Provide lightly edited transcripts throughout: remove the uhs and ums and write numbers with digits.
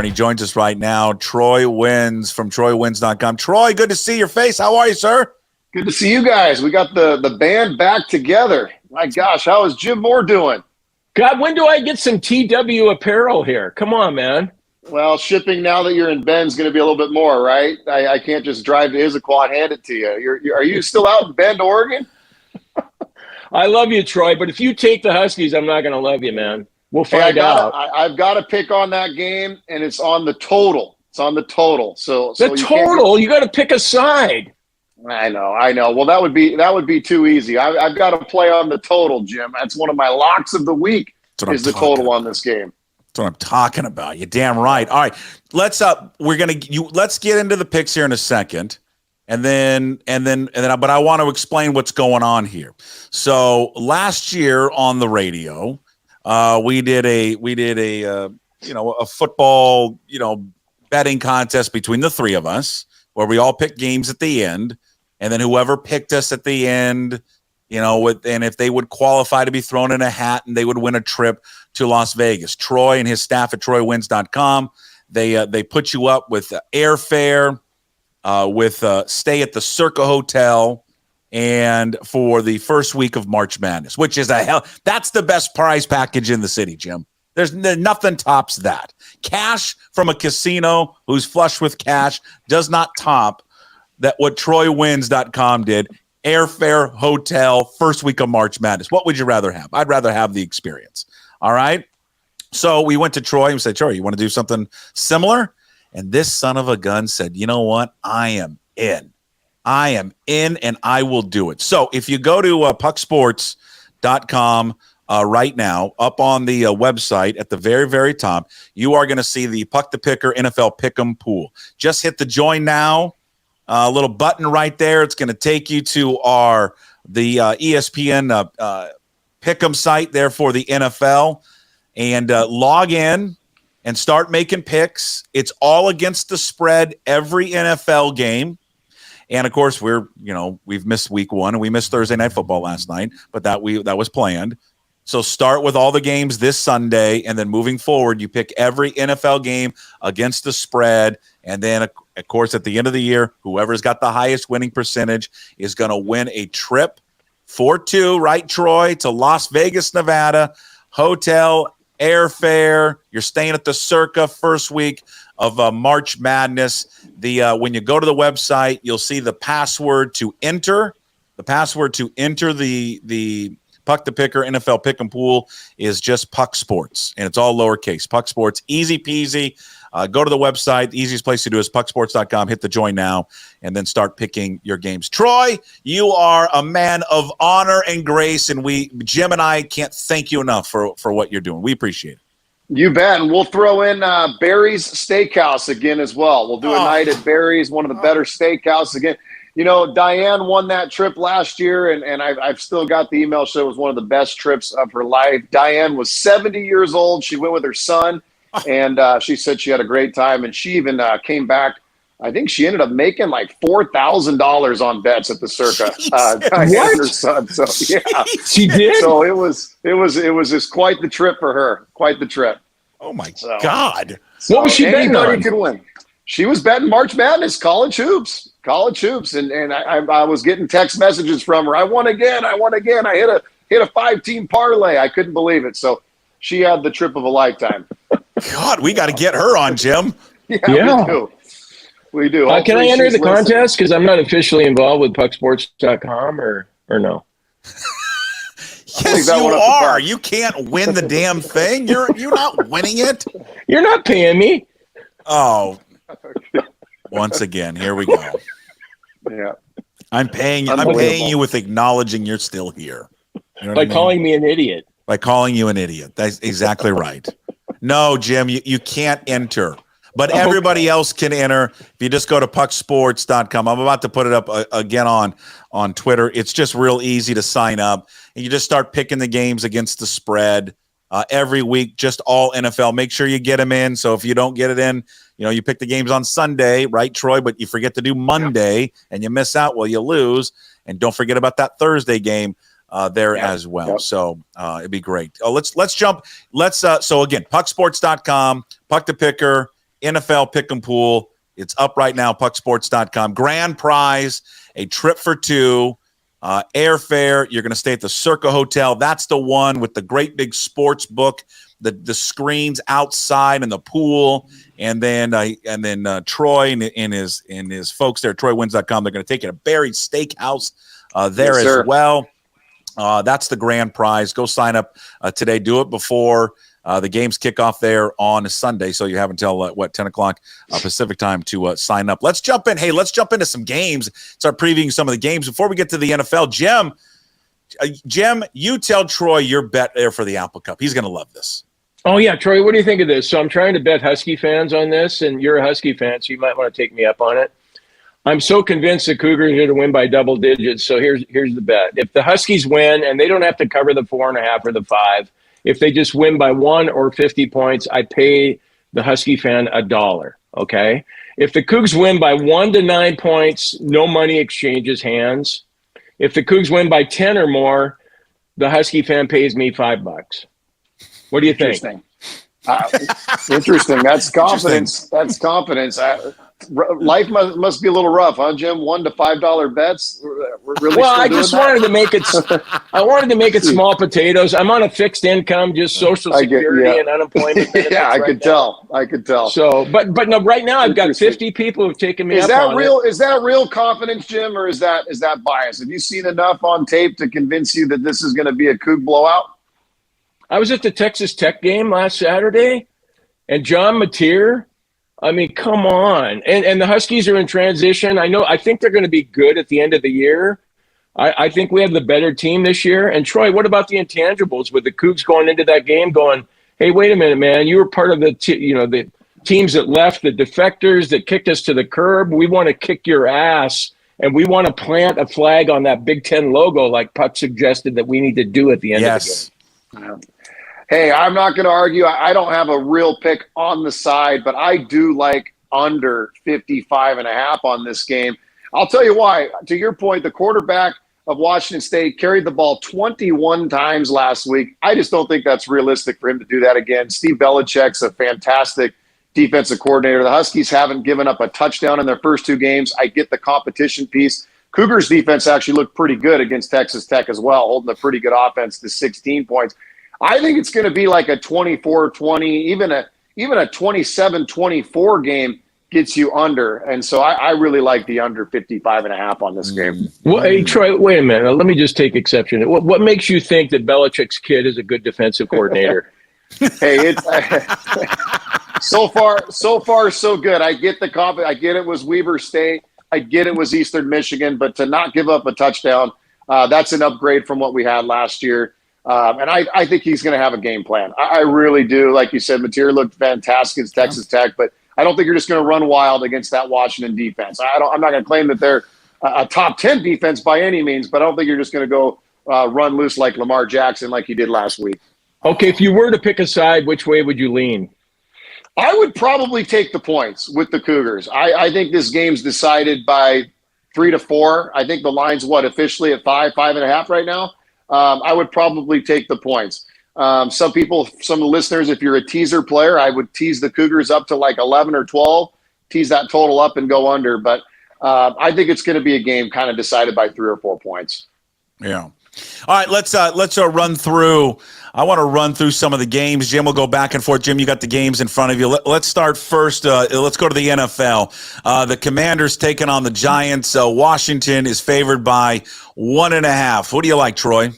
and he joins us right now. TroyWins from TroyWins.com. Troy, good to see your face. How are you, sir? Good to see you guys. We got the band back together. My gosh, how is Jim Moore doing? God, when do I get some TW apparel here? Come on, man. Well, shipping now that you're in Bend is going to be a little bit more, right? I can't just drive to Issaquah and hand it to you. Are you still out in Bend, Oregon? I love you, Troy, but if you take the Huskies, I'm not going to love you, man. We'll find out. I've got to pick on that game, and it's on the total. It's on the total. So you got to pick a side. I know. Well, that would be too easy. I've got to play on the total, Jim. That's one of my locks of the week. Is the total on this game. That's what I'm talking about. You're damn right. All right, let's get into the picks here in a second, and then. But I want to explain what's going on here. So last year on the radio, we did a football betting contest between the three of us where we all picked games at the end, and then whoever picked us at the end. And if they would qualify to be thrown in a hat, and they would win a trip to Las Vegas. Troy and his staff at TroyWins.com, they put you up with airfare, with stay at the Circa Hotel, and for the first week of March Madness, which is that's the best prize package in the city, Jim. There's nothing tops that. Cash from a casino who's flush with cash does not top that what TroyWins.com did. Airfare, hotel, first week of March Madness. What would you rather have? I'd rather have the experience. All right. So we went to Troy and said, Troy, you want to do something similar? And this son of a gun said, you know what? I am in, and I will do it. So if you go to pucksports.com right now, up on the website at the very, very top, you are going to see the Puck the Picker NFL Pick'em pool. Just hit the join now. A little button right there. It's going to take you to the ESPN Pick'em site there for the NFL, and log in and start making picks. It's all against the spread every NFL game, and of course we've missed week 1 and we missed Thursday Night Football last night, but that was planned. So start with all the games this Sunday, and then moving forward, you pick every NFL game against the spread, and then of course, at the end of the year, whoever's got the highest winning percentage is going to win a trip for 2, right, Troy, to Las Vegas, Nevada, hotel, airfare. You're staying at the Circa first week of March Madness. When you go to the website, you'll see the password to enter. The password to enter the Puck the Picker NFL Pick'em pool is just Puck Sports, and it's all lowercase. Puck Sports, easy peasy. Go to the website. The easiest place to do is pucksports.com. Hit the join now, and then start picking your games. Troy, you are a man of honor and grace, and Jim and I can't thank you enough for what you're doing. We appreciate it. You bet. And we'll throw in Barry's Steakhouse again as well. We'll do a night at Barry's, one of the better steakhouses again. Diane won that trip last year, and I've still got the email show. It was one of the best trips of her life. Diane was 70 years old. She went with her son. And she said she had a great time, and she even came back. I think she ended up making like $4,000 on bets at the Circa. Diane, her son. So yeah, she did. So it was just quite the trip for her. Quite the trip. Oh my God! What was she betting on? Anybody could win. She was betting March Madness, college hoops, and I was getting text messages from her. I won again. I hit a 5-team parlay. I couldn't believe it. So she had the trip of a lifetime. God, we got to get her on, Jim. Yeah. We do. Can I enter the contest? Because I'm not officially involved with pucksports.com or no? Yes, you are. You can't win the damn thing. You're not winning it. You're not paying me. Oh, once again, here we go. Yeah, I'm paying you with acknowledging you're still here. You know By calling me an idiot. By calling you an idiot. That's exactly right. No, Jim, you can't enter. But everybody else can enter. If you just go to pucksports.com, I'm about to put it up again on Twitter. It's just real easy to sign up. And you just start picking the games against the spread every week, just all NFL. Make sure you get them in. So if you don't get it in, you pick the games on Sunday, right, Troy? But you forget to do Monday and you miss out, well, you lose. And don't forget about that Thursday game as well. Yep. So it'd be great. Let's jump. So again, pucksports.com, Puck the Picker, NFL Pick'em Pool. It's up right now, pucksports.com. Grand prize, a trip for two, airfare. You're going to stay at the Circa Hotel. That's the one with the great big sports book, the screens outside and the pool. And then Troy and his folks there at TroyWins.com, they're going to take you to Barry's Steakhouse there as well. That's the grand prize. Go sign up today. Do it before the games kick off there on Sunday, so you have until 10 o'clock Pacific time to sign up. Let's jump in. Hey, let's jump into some games. Start previewing some of the games before we get to the NFL. Jim, you tell Troy your bet there for the Apple Cup. He's going to love this. Oh, yeah, Troy, what do you think of this? So I'm trying to bet Husky fans on this, and you're a Husky fan, so you might want to take me up on it. I'm so convinced the Cougars are going to win by double digits, so here's the bet. If the Huskies win, and they don't have to cover the 4.5 or the 5, if they just win by 1 or 50 points, I pay the Husky fan $1, okay? If the Cougs win by 1 to 9 points, no money exchanges hands. If the Cougs win by 10 or more, the Husky fan pays me $5. What do you think? Interesting. That's confidence. That's confidence. Life must be a little rough, huh, Jim? $1 to $5 bets. We're really well, I just wanted to make it. I wanted to make it small potatoes. I'm on a fixed income, just Social Security and unemployment benefits. I could tell. So, but no, right now I've got 50 people who've taken me up on it. Is that real confidence, Jim, or is that bias? Have you seen enough on tape to convince you that this is going to be a Coug blowout? I was at the Texas Tech game last Saturday, and John Mateer. I mean, come on. And the Huskies are in transition. I think they're going to be good at the end of the year. I think we have the better team this year. And Troy, what about the intangibles with the Cougs going into that game going, hey, wait a minute, man, you were part of the teams that left, the defectors that kicked us to the curb. We want to kick your ass, and we want to plant a flag on that Big Ten logo like Puck suggested that we need to do at the end of the game. Hey, I'm not going to argue. I don't have a real pick on the side, but I do like under 55.5 on this game. I'll tell you why. To your point, the quarterback of Washington State carried the ball 21 times last week. I just don't think that's realistic for him to do that again. Steve Belichick's a fantastic defensive coordinator. The Huskies haven't given up a touchdown in their first 2 games. I get the competition piece. Cougars defense actually looked pretty good against Texas Tech as well, holding a pretty good offense to 16 points. I think it's going to be like a 24-20, even a 27-24 game gets you under. And so I really like the under 55.5 on this game. Well, hey, Troy, wait a minute. Let me just take exception. What makes you think that Belichick's kid is a good defensive coordinator? Hey, so far, so good. I get the confidence. I get it was Weber State. I get it was Eastern Michigan. But to not give up a touchdown, that's an upgrade from what we had last year. And I think he's going to have a game plan. I really do. Like you said, Mateer looked fantastic against Texas Tech, but I don't think you're just going to run wild against that Washington defense. I'm not going to claim that they're a top 10 defense by any means, but I don't think you're just going to go run loose like Lamar Jackson like you did last week. Okay, if you were to pick a side, which way would you lean? I would probably take the points with the Cougars. I think this game's decided by 3 to 4. I think the line's officially at 5.5 right now. I would probably take the points. Some of the listeners, if you're a teaser player, I would tease the Cougars up to like 11 or 12, tease that total up and go under. But I think it's going to be a game kind of decided by 3 or 4 points. Yeah. All right, let's run through. I want to run through some of the games. Jim will go back and forth. Jim, you got the games in front of you. Let's start first. Let's go to the NFL. The Commanders taking on the Giants. Washington is favored by 1.5. Who do you like, Troy?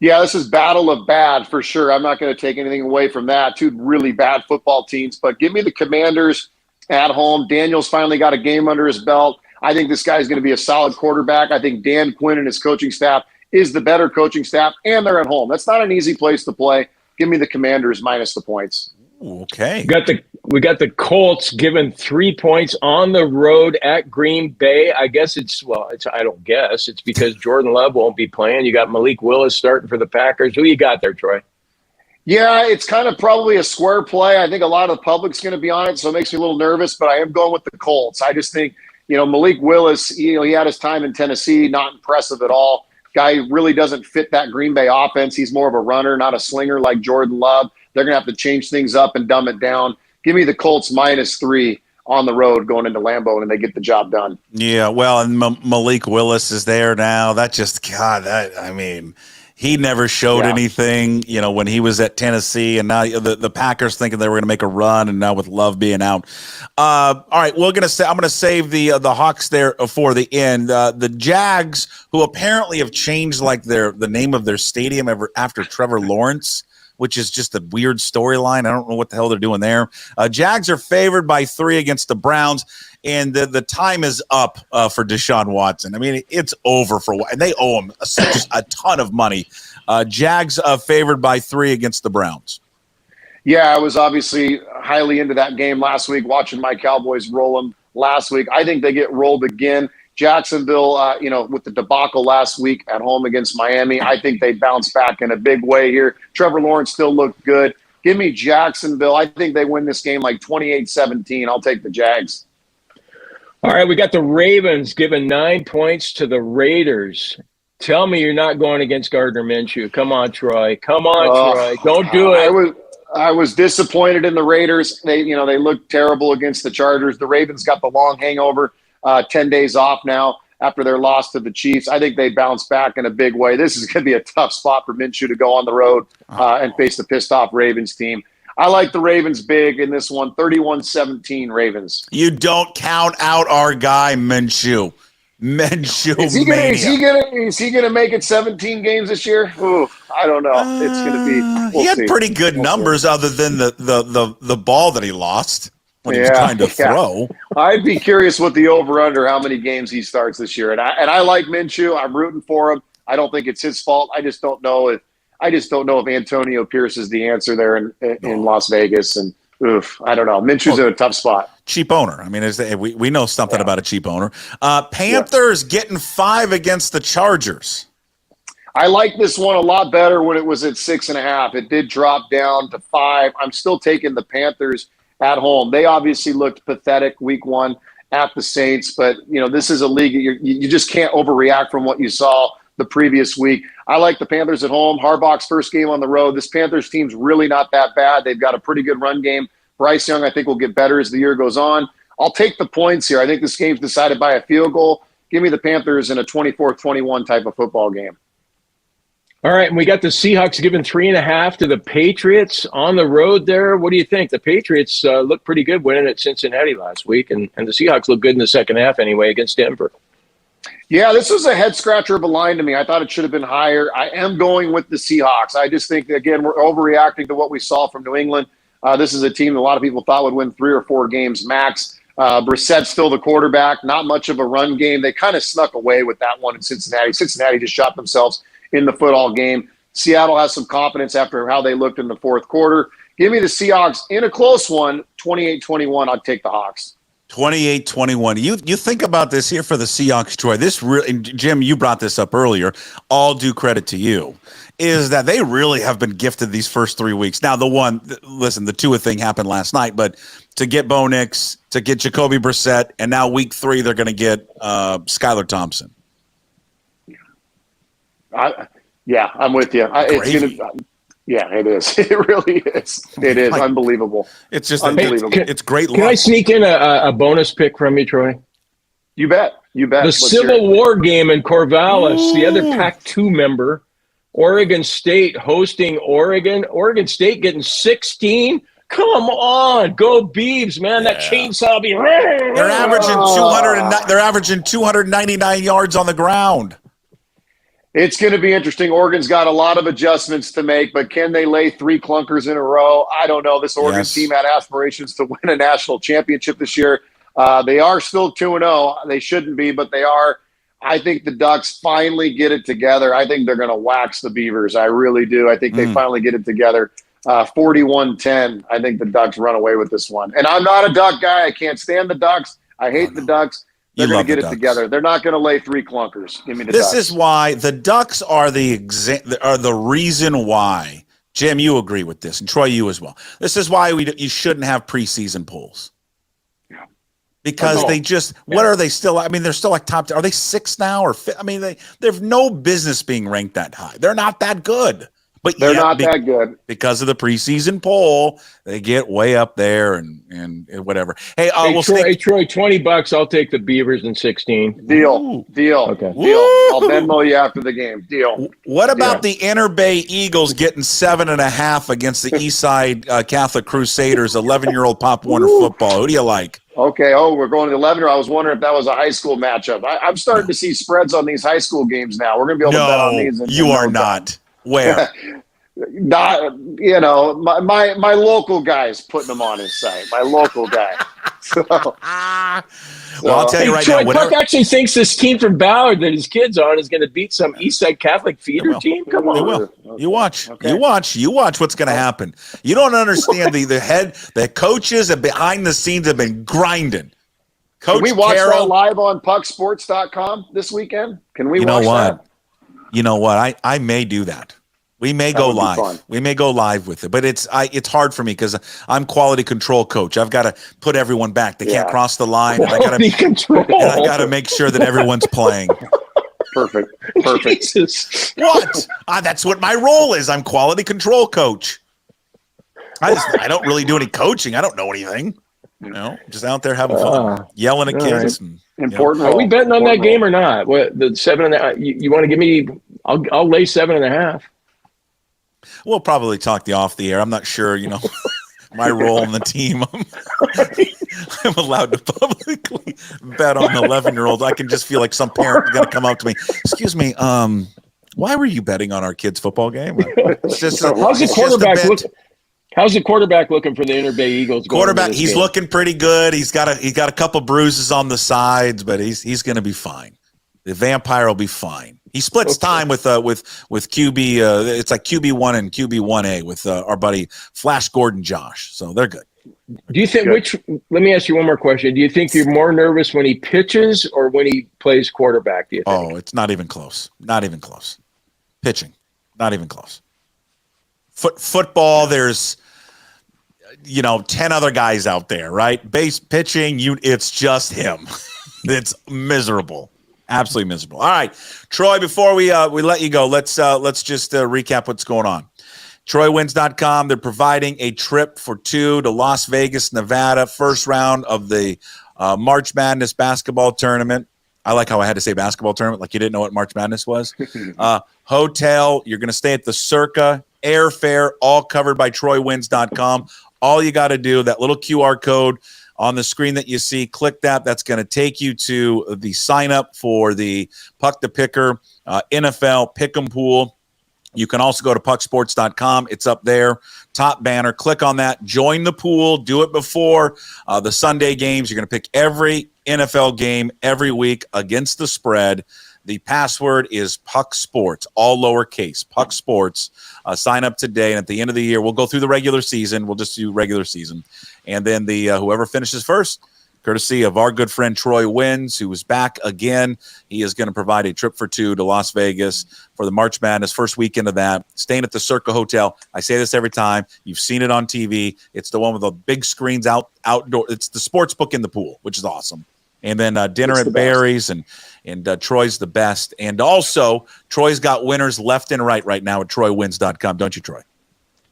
Yeah, this is battle of bad for sure. I'm not going to take anything away from that. 2 really bad football teams, but give me the Commanders at home. Daniels finally got a game under his belt. I think this guy's going to be a solid quarterback. I think Dan Quinn and his coaching staff is the better coaching staff, and they're at home. That's not an easy place to play. Give me the Commanders minus the points. Okay. We got the Colts given 3 points on the road at Green Bay. I guess it's because Jordan Love won't be playing. You got Malik Willis starting for the Packers. Who you got there, Troy? Yeah, it's kind of probably a square play. I think a lot of the public's going to be on it, so it makes me a little nervous, but I am going with the Colts. I just think, Malik Willis, he had his time in Tennessee, not impressive at all. Guy really doesn't fit that Green Bay offense. He's more of a runner, not a slinger like Jordan Love. They're going to have to change things up and dumb it down. Give me the Colts -3 on the road going into Lambeau, and they get the job done. Yeah, well, and Malik Willis is there now. That just, God, I mean, he never showed anything, when he was at Tennessee, and now the Packers thinking they were going to make a run, and now with Love being out. All right, I'm going to save the Hawks there for the end. The Jags, who apparently have changed the name of their stadium after Trevor Lawrence, which is just a weird storyline. I don't know what the hell they're doing there. Jags are favored by 3 against the Browns, and the time is up for Deshaun Watson. I mean, it's over and they owe him just a ton of money. Jags favored by 3 against the Browns. Yeah, I was obviously highly into that game last week, watching my Cowboys roll them last week. I think they get rolled again. Jacksonville, with the debacle last week at home against Miami, I think they bounce back in a big way here. Trevor Lawrence still looked good. Give me Jacksonville. I think they win this game like 28-17. I'll take the Jags. All right, we got the Ravens giving 9 points to the Raiders. Tell me you're not going against Gardner Minshew. Come on, Troy. Come on, Troy. Don't do it. I was disappointed in the Raiders. They looked terrible against the Chargers. The Ravens got the long hangover. 10 days off now after their loss to the Chiefs. I think they bounce back in a big way. This is going to be a tough spot for Minshew to go on the road and face the pissed-off Ravens team. I like the Ravens big in this one, 31-17 Ravens. You don't count out our guy, Minshew. Is he gonna make it 17 games this year? Ooh, I don't know. It's gonna be. He had pretty good numbers other than the ball that he lost when he was trying to throw. I'd be curious what the over/under, how many games he starts this year. And I like Minshew. I'm rooting for him. I don't think it's his fault. I just don't know if Antonio Pierce is the answer there in Las Vegas. And I don't know. Minshew's in a tough spot. Cheap owner. I mean, we know something about a cheap owner. Panthers getting 5 against the Chargers. I like this one a lot better when it was at 6.5. It did drop down to 5. I'm still taking the Panthers at home. They obviously looked pathetic week 1 at the Saints, but this is a league you just can't overreact from what you saw the previous week. I like the Panthers at home. Harbaugh's first game on the road. This Panthers team's really not that bad. They've got a pretty good run game. Bryce Young, I think, will get better as the year goes on. I'll take the points here. I think this game's decided by a field goal. Give me the Panthers in a 24-21 type of football game. All right, and we got the Seahawks giving 3.5 to the Patriots on the road there. What do you think? The Patriots look pretty good winning at Cincinnati last week, and the Seahawks look good in the second half anyway against Denver. Yeah, this was a head-scratcher of a line to me. I thought it should have been higher. I am going with the Seahawks. I just think, again, we're overreacting to what we saw from New England. This is a team that a lot of people thought would win 3 or 4 games max. Brissett's still the quarterback, not much of a run game. They kind of snuck away with that one in Cincinnati. Cincinnati just shot themselves in the foot all game. Seattle has some confidence after how they looked in the fourth quarter. Give me the Seahawks in a close one, 28-21. I'd take the Hawks. 28-21. You think about this here for the Seahawks, Troy. This really, Jim, you brought this up earlier. All due credit to you. Is that they really have been gifted these first 3 weeks. Now, the Tua thing happened last night, but to get Bo Nix, to get Jacoby Brissett, and now week 3 they're going to get Skylar Thompson. I'm with you. It is. It really is. It is unbelievable. It's just unbelievable. It's great. Can I sneak in a bonus pick from you, Troy? You bet. The Let's Civil War game in Corvallis, the other Pac-2 member, Oregon State hosting Oregon. Oregon State getting 16. Come on, go Beavs, man! That chainsaw be. They're averaging 200. They're averaging 299 yards on the ground. It's going to be interesting. Oregon's got a lot of adjustments to make, but can they lay 3 clunkers in a row? I don't know. This Oregon team had aspirations to win a national championship this year. They are still 2-0. They shouldn't be, but they are. I think the Ducks finally get it together. I think they're going to wax the Beavers. I really do. I think they finally get it together. 41-10. I think the Ducks run away with this one. And I'm not a Duck guy. I can't stand the Ducks. I hate the Ducks. They're going to get it together. They're not going to lay 3 clunkers. Give me the Ducks. This is why the Ducks are the reason why. Jim, you agree with this, and Troy, you as well. This is why you shouldn't have preseason polls. Yeah. Because they just what are they still? I mean, they're still like top. Are they 6 now or 5? I mean, they have no business being ranked that high. They're not that good. But they're not that good because of the preseason poll. They get way up there and whatever. Hey, Troy, $20. I'll take the Beavers in 16. Deal. Okay. Deal. I'll Venmo you after the game. Deal. What about the Inner Bay Eagles getting 7.5 against the Eastside Catholic Crusaders, 11-year-old Pop Warner football? Who do you like? Okay. Oh, we're going to the 11-year. I was wondering if that was a high school matchup. I'm starting to see spreads on these high school games now. We're going to be able to bet on these. You are not. Where? Not, my local guy's putting them on his site. My local guy. Well, I'll tell you right Troy, now. Puck actually thinks this team from Ballard that his kid's on is going to beat some Eastside Catholic feeder team. Come on. They will. Okay. You watch. Okay. You watch what's going to happen. You don't understand the coaches and behind the scenes have been grinding. Coach Can we watch Carroll, that live on pucksports.com this weekend? Can we watch that? You know what? I may do that. We may go live. We may go live with it, but it's hard for me because I'm quality control coach. I've got to put everyone back. They can't cross the line. And I got to make sure that everyone's playing. Perfect. Jesus. What? That's what my role is. I'm quality control coach. I don't really do any coaching. I don't know anything. Just out there having fun, yelling at kids. Right. Important. Are we betting on that game or not? What the 7.5? You want to give me? I'll lay 7.5. We'll probably talk off the air. I'm not sure, my role in the team. I'm allowed to publicly bet on 11-year-olds. I can just feel like some parent is going to come up to me. Excuse me, why were you betting on our kids' football game? It's just, how's the quarterback looking? How's the quarterback looking for the Inner Bay Eagles? He's looking pretty good. He's got a couple bruises on the sides, but he's going to be fine. The vampire will be fine. He splits time with QB. It's like QB1 and QB1A with our buddy Flash Gordon Josh. So they're good. Do you think let me ask you one more question. Do you think you're more nervous when he pitches or when he plays quarterback? Do you think? Oh, it's not even close. Not even close. Pitching, not even close. Football, there's 10 other guys out there, right? Base pitching, it's just him. It's miserable. Absolutely miserable. All right, Troy, before we let you go, let's just recap what's going on. TroyWins.com, they're providing a trip for two to Las Vegas, Nevada, first round of the March Madness basketball tournament. I like how I had to say basketball tournament, like you didn't know what March Madness was. Hotel, you're going to stay at the Circa, airfare, all covered by TroyWins.com. All you got to do, that little QR code on the screen that you see, click that. That's going to take you to the sign up for the Puck the Picker NFL Pick'em Pool. You can also go to pucksports.com. It's up there, top banner. Click on that. Join the pool. Do it before the Sunday games. You're going to pick every NFL game every week against the spread. The password is Puck Sports, all lowercase, Puck Sports. Sign up today, and at the end of the year, we'll go through the regular season. We'll just do regular season. And then the whoever finishes first, courtesy of our good friend TroyWins, who is back again. He is going to provide a trip for two to Las Vegas for the March Madness, first weekend of that, staying at the Circa Hotel. I say this every time. You've seen it on TV. It's the one with the big screens outdoor. It's the sports book in the pool, which is awesome. And then dinner at Barry's, and Troy's the best. And also, Troy's got winners left and right now at TroyWins.com. Don't you, Troy?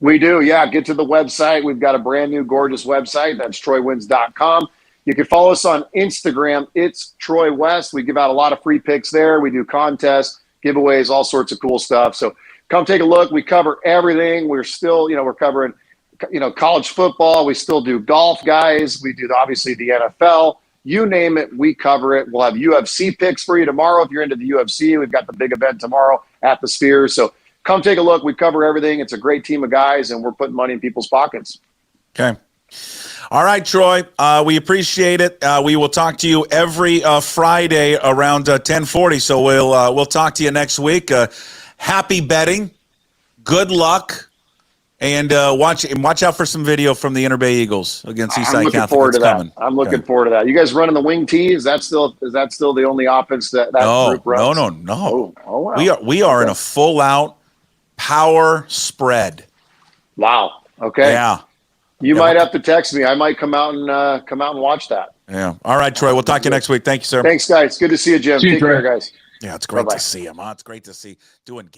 We do, yeah. Get to the website. We've got a brand new, gorgeous website. That's TroyWins.com. You can follow us on Instagram. It's Troy West. We give out a lot of free picks there. We do contests, giveaways, all sorts of cool stuff. So come take a look. We cover everything. We're still, we're covering, college football. We still do golf, guys. We do, obviously, the NFL. You name it, we cover it. We'll have UFC picks for you tomorrow if you're into the UFC. We've got the big event tomorrow at the Sphere. So come take a look. We cover everything. It's a great team of guys, and we're putting money in people's pockets. Okay. All right, Troy. We appreciate it. We will talk to you every Friday around 10:40. So we'll talk to you next week. Happy betting. Good luck. And watch out for some video from the Inner Bay Eagles against Eastside Catholic. I'm looking forward to that. You guys running the wing tee? Is that still the only offense that group runs? No. Oh, wow. We are in a full out power spread. Wow. Okay. Yeah. You might have to text me. I might come out and watch that. Yeah. All right, Troy. We'll talk to you next week. Thank you, sir. Thanks, guys. Good to see you, Jim. Take care, guys. Yeah, it's great to see him. It's great to see doing games.